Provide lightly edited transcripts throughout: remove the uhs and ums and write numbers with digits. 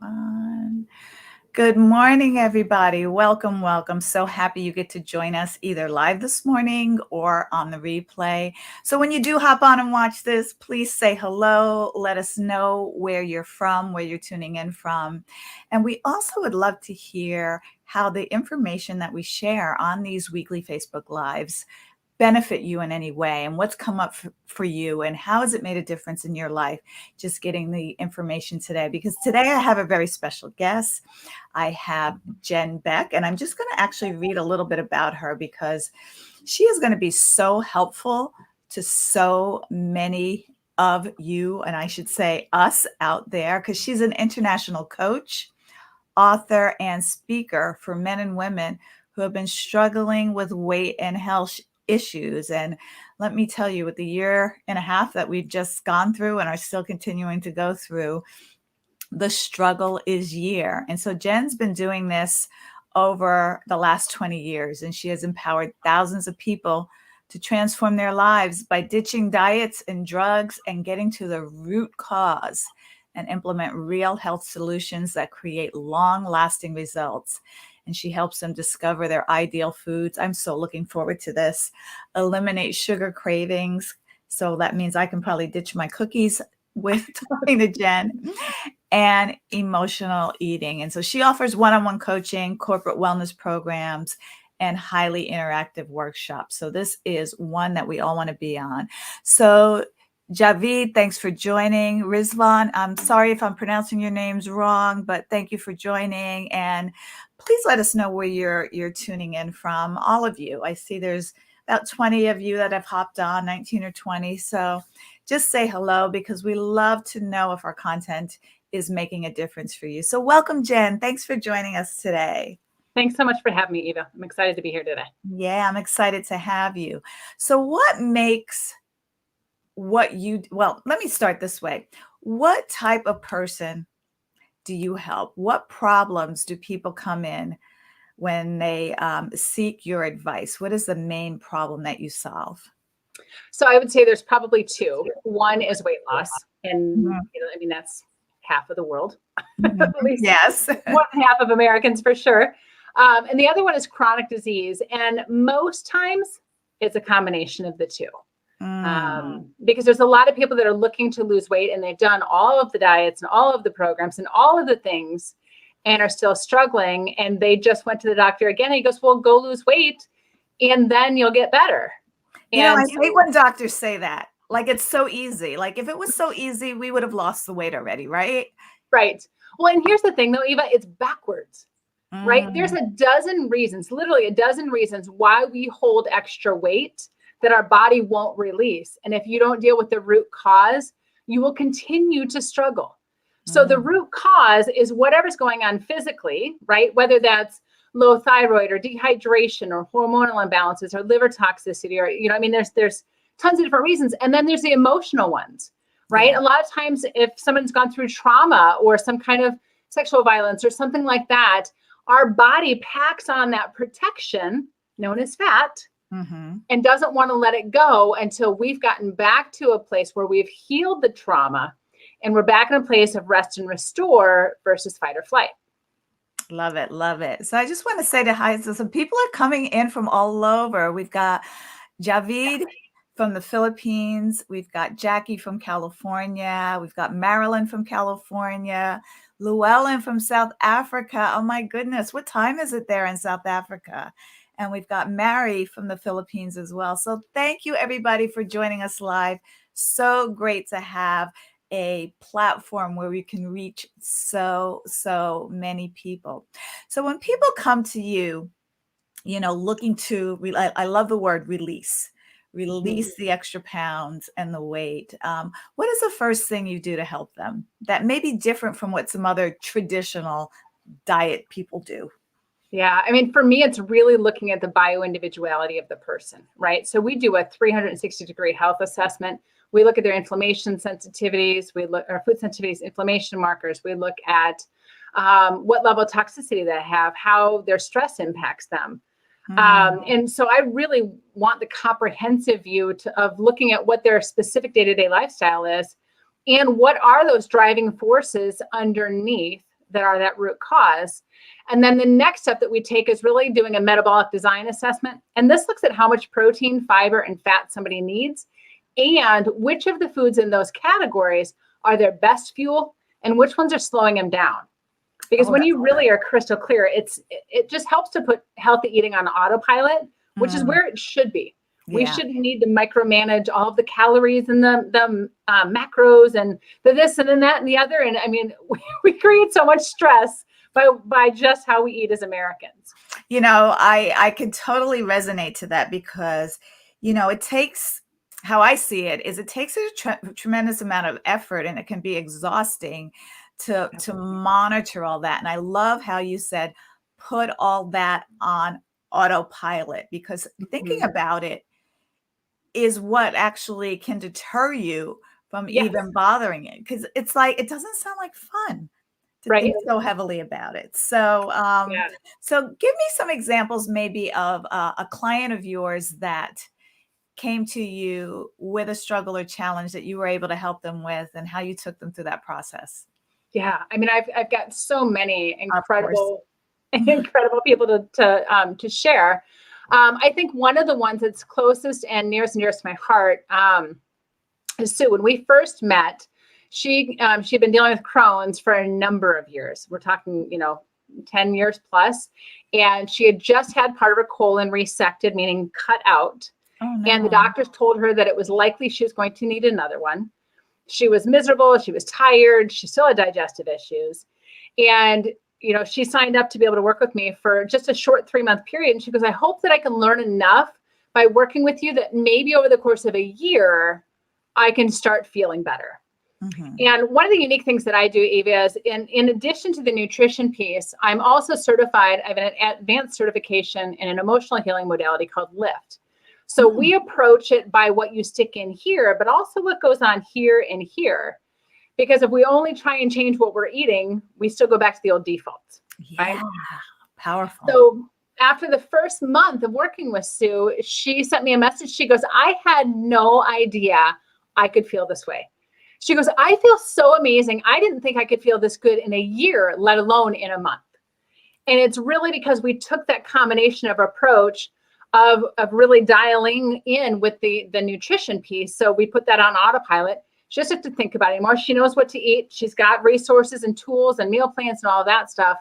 on. Good morning, everybody. Welcome, welcome. So happy you get to join us either live this morning or on the replay. So when you do hop on and watch this, please say hello. Let us know where you're from, where you're tuning in from. And we also would love to hear how the information that we share on these weekly Facebook Lives benefit you in any way, and what's come up for you, and how has it made a difference in your life, just getting the information today. Because today I have a very special guest. I have Jen Beck, and I'm just going to actually read a little bit about her because she is going to be so helpful to so many of you, and I should say us out there, because she's an international coach, author, and speaker for men and women who have been struggling with weight and health issues. And let me tell you, with the year and a half that we've just gone through and are still continuing to go through, the struggle is year. And so Jen's been doing this over the last 20 years, and she has empowered thousands of people to transform their lives by ditching diets and drugs and getting to the root cause and implement real health solutions that create long-lasting results. And she helps them discover their ideal foods. I'm so looking forward to this. Eliminate sugar cravings. So that means I can probably ditch my cookies with talking to Jen. And emotional eating. And so she offers one-on-one coaching, corporate wellness programs, and highly interactive workshops. So this is one that we all want to be on. So Javid, thanks for joining. Rizvan, I'm sorry if I'm pronouncing your names wrong, but thank you for joining. And please let us know where you're tuning in from, all of you. I see there's about 20 of you that have hopped on, 19 or 20. So just say hello, because we love to know if our content is making a difference for you. So welcome, Jen. Thanks for joining us today. Thanks so much for having me, Eva. I'm excited to be here today. Yeah, I'm excited to have you. So what makes well, let me start this way. What type of person do you help? What problems do people come in when they seek your advice? What is the main problem that you solve? So I would say there's probably two. One is weight loss. And, that's half of the world, at least yes, one half of Americans for sure. And the other one is chronic disease. And most times it's a combination of the two. Because there's a lot of people that are looking to lose weight, and they've done all of the diets and all of the programs and all of the things and are still struggling. And they just went to the doctor again. And he goes, well, go lose weight and then you'll get better. I hate when doctors say that. Like, it's so easy. Like, if it was so easy, we would have lost the weight already, right? Right. Well, and here's the thing, though, Eva, it's backwards, right? There's a dozen reasons, literally a dozen reasons why we hold extra weight that our body won't release. And if you don't deal with the root cause, you will continue to struggle. So the root cause is whatever's going on physically, right? Whether that's low thyroid or dehydration or hormonal imbalances or liver toxicity, or, there's tons of different reasons. And then there's the emotional ones, right? Yeah. A lot of times if someone's gone through trauma or some kind of sexual violence or something like that, our body packs on that protection known as fat and doesn't want to let it go until we've gotten back to a place where we've healed the trauma and we're back in a place of rest and restore versus fight or flight. Love it. Love it. So I just want to say hi. So some people are coming in from all over. We've got Javid from the Philippines. We've got Jackie from California. We've got Marilyn from California. Llewellyn from South Africa. Oh my goodness. What time is it there in South Africa? And we've got Mary from the Philippines as well. So thank you, everybody, for joining us live. So great to have a platform where we can reach so many people. So when people come to you, looking to, I love the word release the extra pounds and the weight. What is the first thing you do to help them that may be different from what some other traditional diet people do? Yeah. For me, it's really looking at the bioindividuality of the person, right? So we do a 360-degree health assessment. We look at their inflammation sensitivities. We look at our food sensitivities, inflammation markers. We look at what level of toxicity they have, how their stress impacts them. And so I really want the comprehensive view of looking at what their specific day-to-day lifestyle is and what are those driving forces underneath that are that root cause. And then the next step that we take is really doing a metabolic design assessment. And this looks at how much protein, fiber, and fat somebody needs, and which of the foods in those categories are their best fuel and which ones are slowing them down. Because when you really are crystal clear, it just helps to put healthy eating on autopilot, which is where it should be. Yeah. We shouldn't need to micromanage all of the calories and the macros and the this and then that and the other. And I mean, we create so much stress by just how we eat as Americans. You know, I can totally resonate to that because, you know, it takes, how I see it is it takes a tremendous amount of effort, and it can be exhausting to monitor all that. And I love how you said, put all that on autopilot, because thinking about it is what actually can deter you from even bothering it. Because it's like, it doesn't sound like fun to think so heavily about it. So, so give me some examples maybe of a client of yours that came to you with a struggle or challenge that you were able to help them with, and how you took them through that process. Yeah, I mean, I've got so many incredible people to share. I think one of the ones that's closest and nearest and dearest to my heart is Sue. When we first met, she'd been dealing with Crohn's for a number of years. We're talking, 10 years plus, and she had just had part of her colon resected, meaning cut out. Oh, no. And the doctors told her that it was likely she was going to need another one. She was miserable. She was tired. She still had digestive issues. And, she signed up to be able to work with me for just a short 3-month period. And she goes, I hope that I can learn enough by working with you that maybe over the course of a year, I can start feeling better. Mm-hmm. And one of the unique things that I do, Eva, is in addition to the nutrition piece, I'm also certified. I have an advanced certification in an emotional healing modality called LIFT. So we approach it by what you stick in here, but also what goes on here and here. Because if we only try and change what we're eating, we still go back to the old defaults. Right? Powerful. So after the first month of working with Sue, she sent me a message. She goes, I had no idea I could feel this way. She goes, I feel so amazing. I didn't think I could feel this good in a year, let alone in a month. And it's really because we took that combination of approach of really dialing in with the nutrition piece. So we put that on autopilot. She doesn't have to think about it anymore. She knows what to eat. She's got resources and tools and meal plans and all of that stuff.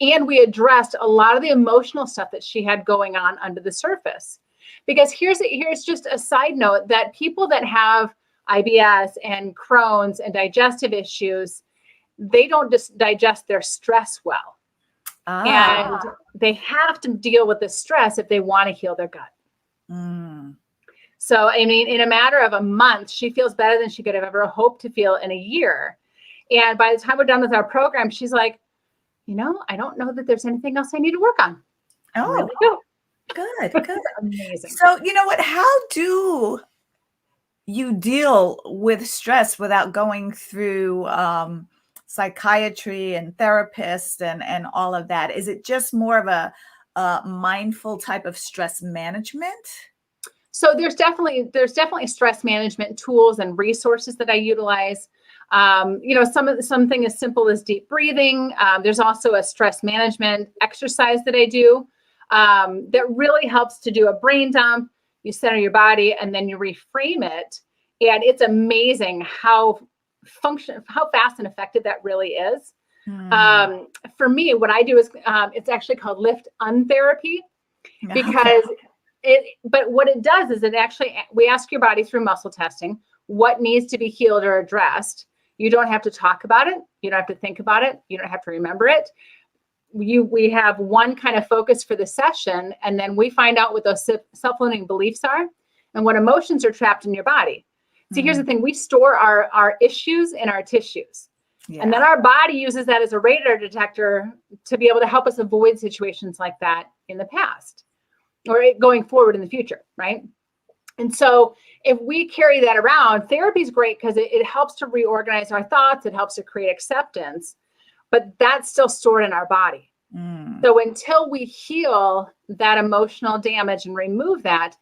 And we addressed a lot of the emotional stuff that she had going on under the surface. Because here's just a side note that people that have IBS and Crohn's and digestive issues, they don't just digest their stress well. And they have to deal with the stress if they want to heal their gut. So, I mean, in a matter of a month, she feels better than she could have ever hoped to feel in a year. And by the time we're done with our program, she's like, I don't know that there's anything else I need to work on. Oh, really do. Good. Amazing. So, you know what? How do you deal with stress without going through psychiatry and therapists and all of that? Is it just more of a mindful type of stress management? So there's definitely stress management tools and resources that I utilize. Something as simple as deep breathing. There's also a stress management exercise that I do that really helps to do a brain dump. You center your body and then you reframe it. And it's amazing how fast and effective that really is. For me, what I do is it's actually called Lift Untherapy, because but what it does is we ask your body through muscle testing what needs to be healed or addressed. You don't have to talk about it. You don't have to think about it. You don't have to remember it. We have one kind of focus for the session, and then we find out what those self-limiting beliefs are and what emotions are trapped in your body. See, here's the thing. We store our issues in our tissues. Yeah. And then our body uses that as a radar detector to be able to help us avoid situations like that in the past or going forward in the future, right? And so if we carry that around, therapy is great because it helps to reorganize our thoughts. It helps to create acceptance, but that's still stored in our body. So until we heal that emotional damage and remove that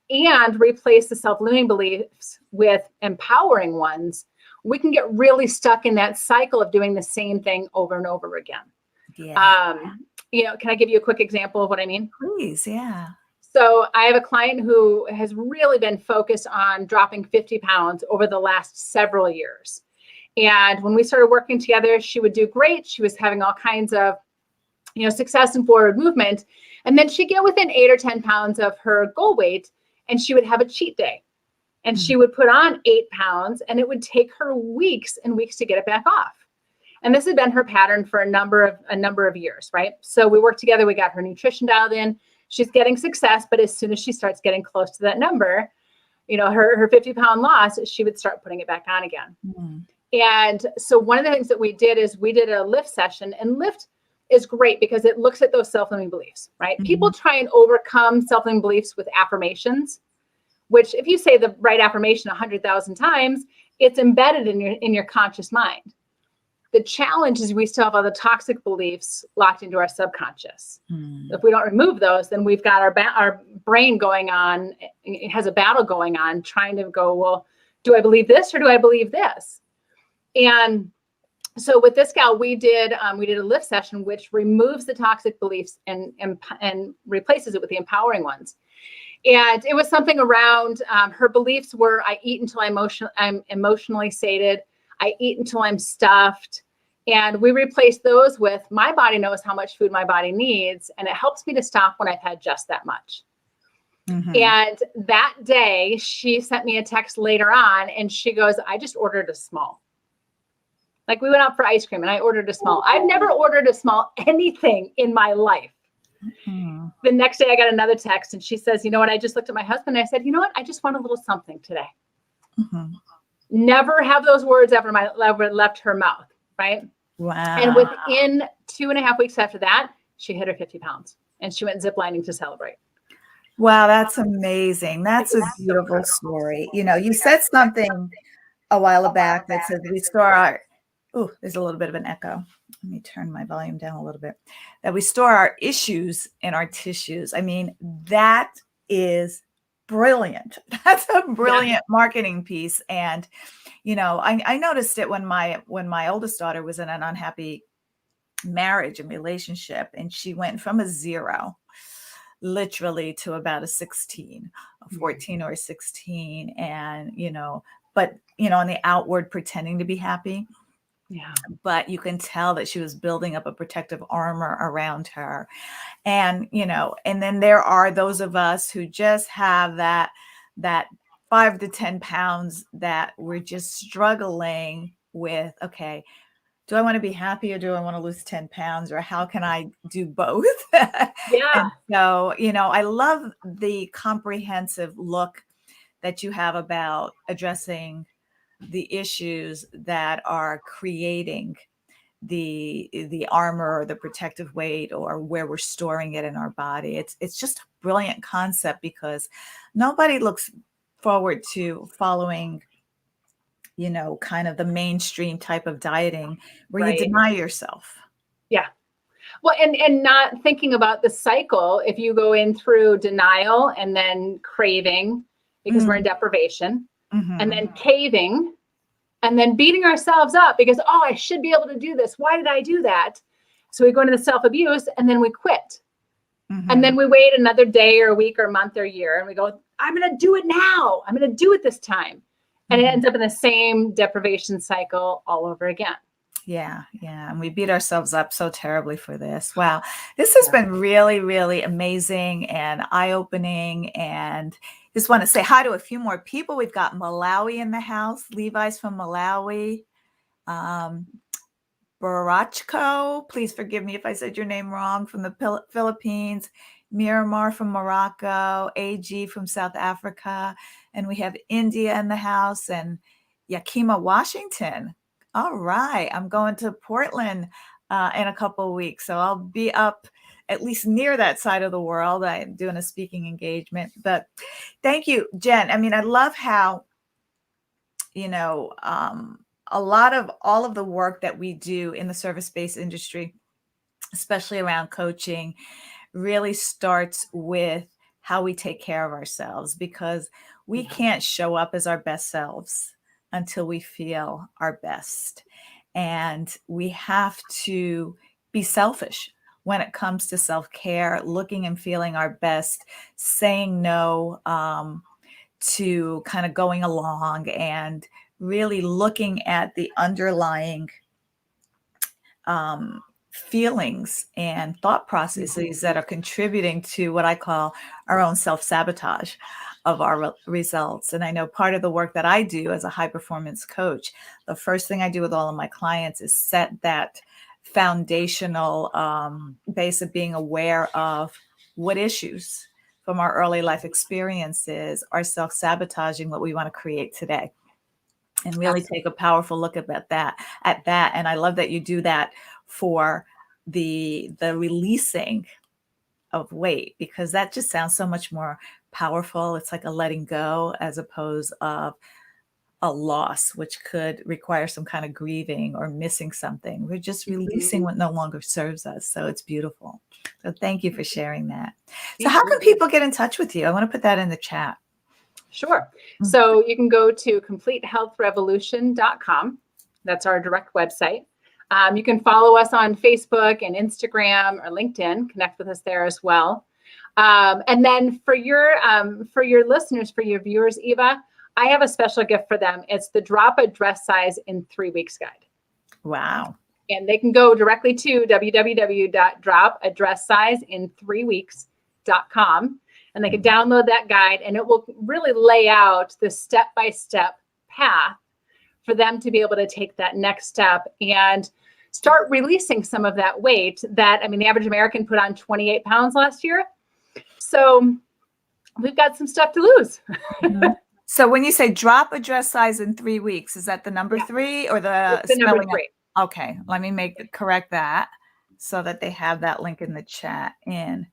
and replace the self-limiting beliefs with empowering ones, we can get really stuck in that cycle of doing the same thing over and over again. Yeah. Can I give you a quick example of what I mean? Please. Yeah. So I have a client who has really been focused on dropping 50 pounds over the last several years. And when we started working together, she would do great. She was having all kinds of, success and forward movement. And then she'd get within 8 or 10 pounds of her goal weight, and she would have a cheat day. And she would put on 8 pounds, and it would take her weeks and weeks to get it back off. And this had been her pattern for a number of years, right? So we worked together. We got her nutrition dialed in. She's getting success, but as soon as she starts getting close to that number, her 50-pound loss, she would start putting it back on again. Mm. And so one of the things that we did is we did a lift session, and lift is great because it looks at those self-limiting beliefs, right? Mm-hmm. People try and overcome self-limiting beliefs with affirmations, which if you say the right affirmation 100,000 times, it's embedded in your conscious mind. The challenge is we still have all the toxic beliefs locked into our subconscious. If we don't remove those, then we've got our brain going on. It has a battle going on trying to go, well, do I believe this or do I believe this? And so with this gal, we did a lift session, which removes the toxic beliefs and replaces it with the empowering ones. And it was something around her beliefs were, I eat until I'm emotionally sated. I eat until I'm stuffed. And we replaced those with my body knows how much food my body needs. And it helps me to stop when I've had just that much. Mm-hmm. And that day she sent me a text later on and she goes, I just ordered a small. Like we went out for ice cream and I ordered a small. I've never ordered a small anything in my life. Mm-hmm. The next day I got another text and she says, you know what? I just looked at my husband and I said, you know what? I just want a little something today. Mm-hmm. Never have those words ever left her mouth. Right. Wow. And within 2.5 weeks after that, she hit her 50 pounds and she went ziplining to celebrate. Wow. That's amazing. That's a beautiful story. You said something a while back that says we store our, there's a little bit of an echo. Let me turn my volume down a little bit. That we store our issues in our tissues. I mean, that is brilliant. That's a brilliant marketing piece. And, I noticed it when my oldest daughter was in an unhappy marriage and relationship, and she went from a 0 literally to about a 16, a 14 or a 16. And, but, on the outward pretending to be happy. Yeah. But you can tell that she was building up a protective armor around her. And, and then there are those of us who just have that 5 to 10 pounds that we're just struggling with. Okay, do I want to be happy or do I want to lose 10 pounds, or how can I do both? Yeah. And so, I love the comprehensive look that you have about addressing the issues that are creating the armor or the protective weight or where we're storing it in our body. It's just a brilliant concept because nobody looks forward to following, kind of the mainstream type of dieting where you deny yourself. Yeah. Well, and not thinking about the cycle. If you go in through denial and then craving because we're in deprivation, and then caving, and then beating ourselves up because, I should be able to do this. Why did I do that? So we go into the self-abuse and then we quit. Mm-hmm. And then we wait another day or a week or a month or a year and we go, I'm going to do it now. I'm going to do it this time. And it ends up in the same deprivation cycle all over again. Yeah. Yeah. And we beat ourselves up so terribly for this. Wow. This has been really, really amazing and eye-opening. And just want to say hi to a few more people. We've got Malawi in the house. Levi's from Malawi. Barachko, please forgive me if I said your name wrong, from the Philippines. Miramar from Morocco. AG from South Africa. And we have India in the house and Yakima, Washington. All right. I'm going to Portland in a couple of weeks. So I'll be up at least near that side of the world. I'm doing a speaking engagement. But thank you, Jen. I mean, I love how, a lot of all of the work that we do in the service-based industry, especially around coaching, really starts with how we take care of ourselves, because we can't show up as our best selves until we feel our best. And we have to be selfish when it comes to self-care, looking and feeling our best, saying no to kind of going along, and really looking at the underlying feelings and thought processes that are contributing to what I call our own self-sabotage of our results. And I know part of the work that I do as a high performance coach, the first thing I do with all of my clients is set that foundational base of being aware of what issues from our early life experiences are self-sabotaging what we want to create today, and really take a powerful look at that. And I love that you do that for the releasing of weight, because that just sounds so much more powerful. It's like a letting go as opposed of a loss, which could require some kind of grieving or missing something. We're just releasing what no longer serves us. So it's beautiful. So thank you for sharing that. So how can people get in touch with you? I want to put that in the chat. Sure. So you can go to CompleteHealthRevolution.com. That's our direct website. You can follow us on Facebook and Instagram or LinkedIn. Connect with us there as well. And then for your listeners, for your viewers, Eva, I have a special gift for them. It's the Drop a Dress Size in 3 Weeks guide. Wow. And they can go directly to www.dropadresssizeinthreeweeks.com. And they can download that guide, and it will really lay out the step-by-step path for them to be able to take that next step and start releasing some of that weight that, I mean, the average American put on 28 pounds last year. So we've got some stuff to lose. So when you say drop a dress size in 3 weeks, is that the number 3 or the number 3? Okay, let me correct that so that they have that link in the chat, in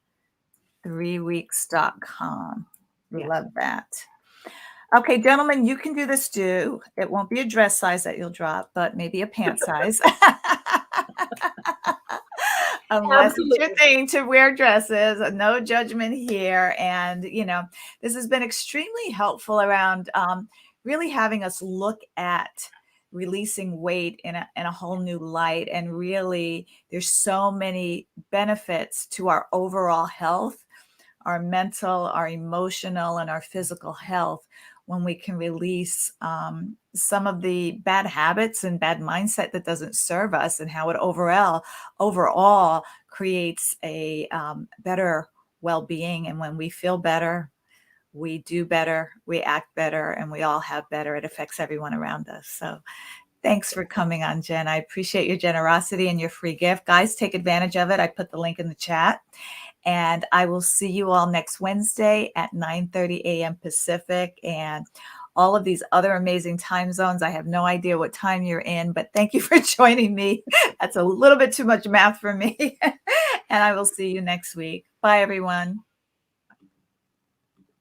3weeks.com. Yeah. Love that. Okay, gentlemen, you can do this too. It won't be a dress size that you'll drop, but maybe a pant size. Unless it's your thing to wear dresses, no judgment here. And, this has been extremely helpful around really having us look at releasing weight in a whole new light. And really, there's so many benefits to our overall health, our mental, our emotional, and our physical health when we can release some of the bad habits and bad mindset that doesn't serve us, and how it overall creates a better well-being. And when we feel better, we do better, we act better, and we all have better. It affects everyone around us. So thanks for coming on, Jen. I appreciate your generosity and your free gift. Guys, take advantage of it. I put the link in the chat. And I will see you all next Wednesday at 9:30 a.m. Pacific, and all of these other amazing time zones. I have no idea what time you're in, but thank you for joining me. That's a little bit too much math for me. And I will see you next week. Bye, everyone.